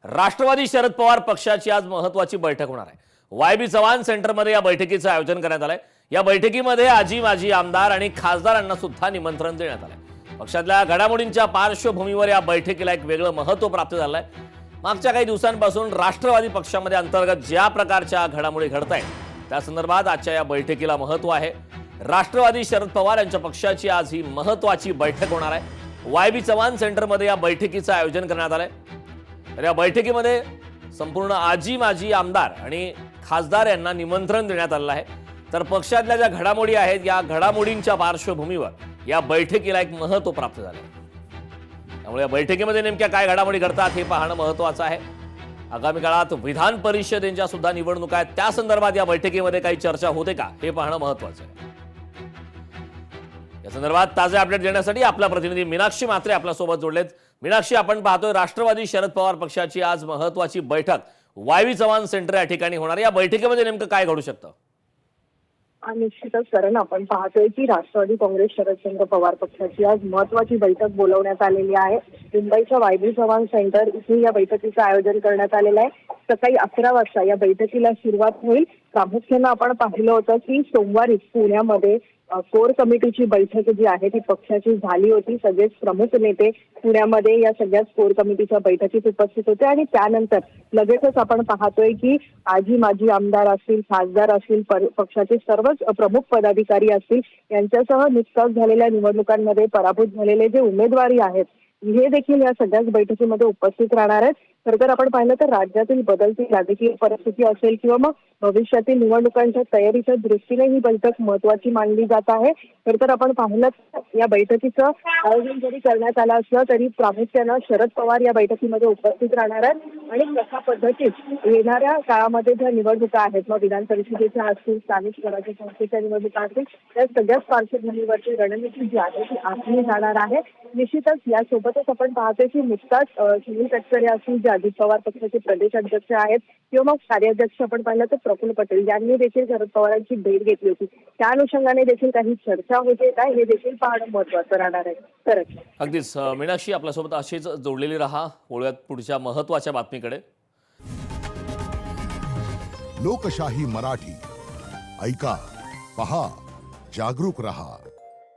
राष्ट्रवादी शरद पवार पक्षाची आज महत्त्वाची बैठक होणार आहे। वाय.बी. चव्हाण सेंटरमध्ये या बैठकीचं आयोजन करण्यात आलंय। या बैठकीमध्ये आजी माजी आमदार आणि खासदारांना सुद्धा निमंत्रण देण्यात आलंय। पक्षातल्या घडामोडींच्या पार्श्वभूमीवर या बैठकीला एक वेगळं महत्त्व प्राप्त झालंय। मागच्या काही दिवसांपासून राष्ट्रवादी पक्षामध्ये अंतर्गत ज्या प्रकारच्या घडामोडी घडतायत त्या संदर्भात आजच्या या बैठकीला महत्त्व आहे। राष्ट्रवादी शरद पवार यांच्या पक्षाची आज ही महत्त्वाची बैठक होणार आहे। वाय.बी. चव्हाण सेंटरमध्ये या बैठकीचं आयोजन करण्यात आलंय। तर या बैठकीमध्ये संपूर्ण आजी माजी आमदार आणि खासदार यांना निमंत्रण देण्यात आलं आहे। तर पक्षातल्या ज्या घडामोडी आहेत या घडामोडींच्या पार्श्वभूमीवर या बैठकीला एक महत्त्व प्राप्त झालं आहे। त्यामुळे या बैठकीमध्ये नेमक्या काय घडामोडी घडतात हे पाहणं महत्त्वाचं आहे। आगामी काळात विधान परिषदेच्या सुद्धा निवडणुका आहेत, त्या संदर्भात या बैठकीमध्ये काही चर्चा होते का हे पाहणं महत्त्वाचं आहे। या संदर्भात ताजे अपडेट देण्यासाठी आपला प्रतिनिधी मीनाक्षी म्हात्रे आपल्या सोबत जोडलेत। मीनाक्षी, आपण पाहतोय राष्ट्रवादी शरद पवार पक्षाची आज महत्त्वाची बैठक वाय.बी. चव्हाण सेंटर या ठिकाणी होणार। या बैठकीमध्ये नेमकं काय घडू शकतं? निश्चितच कारण आपण पाहतोय की राष्ट्रवादी काँग्रेस शरदचंद्र पवार पक्षाची आज महत्त्वाची बैठक बोलवण्यात आलेली आहे। मुंबईच्या वाय.बी. चव्हाण सेंटर इथे या बैठकीचं आयोजन करण्यात आलेलं आहे। सकाळी 11 वाजता या बैठकीला सुरुवात होईल। प्रामुख्याने आपण पाहिलं होतं की सोमवारी पुण्यामध्ये कोर कमिटीची बैठक जी आहे ती पक्षाची झाली होती। सगळेच प्रमुख नेते पुण्यामध्ये या सगळ्याच कोर कमिटीच्या बैठकीत उपस्थित होते आणि त्यानंतर लगेचच आपण पाहतोय की आजी माजी आमदार असतील, खासदार असतील, पक्षाचे सर्वच प्रमुख पदाधिकारी असतील यांच्यासह नुकताच झालेल्या निवडणुकांमध्ये पराभूत झालेले जे उमेदवारी आहेत हे देखील या सगळ्याच बैठकीमध्ये उपस्थित राहणार आहेत। खरं तर आपण पाहिलं तर राज्यातील बदलती राजकीय परिस्थिती असेल किंवा मग भविष्यातील निवडणुकांच्या तयारीच्या दृष्टीने ही बैठक महत्त्वाची मानली जात आहे। खरं तर आपण पाहिलं या बैठकीचं आयोजन जरी करण्यात आलं असलं तरी प्रामुख्यानं शरद पवार या बैठकीमध्ये उपस्थित राहणार आहेत आणि कशा पद्धतीत येणाऱ्या काळामध्ये ज्या निवडणुका आहेत मग विधान परिषदेच्या असतील, स्थानिक स्वराज्य संस्थेच्या निवडणुका असतील, त्या सगळ्याच पार्श्वभूमीवरची रणनीती जी आहे ती आखली जाणार आहे। निश्चितच यासोबतच आपण पाहतोय की नुकताच सुनील तटकरे असतील, जे अजित पवार पक्षाचे प्रदेश अध्यक्ष आहेत किंवा मग कार्याध्यक्ष आपण पाहिलं तर प्रफुल्ल पटेल यांनी देखील शरद पवारांची भेट घेतली होती। त्या अनुषंगाने देखील काही चर्चा होते काय हे देखील पाहणं महत्त्वाचं राहणार आहे। तर अगदीच मीनाक्षी, आपल्यासोबत अशीच जोडलेली राहा। वळूयात पुढच्या महत्त्वाच्या बातमीकडे। लोकशाही मराठी ऐका, पहा, जागरूक रहा।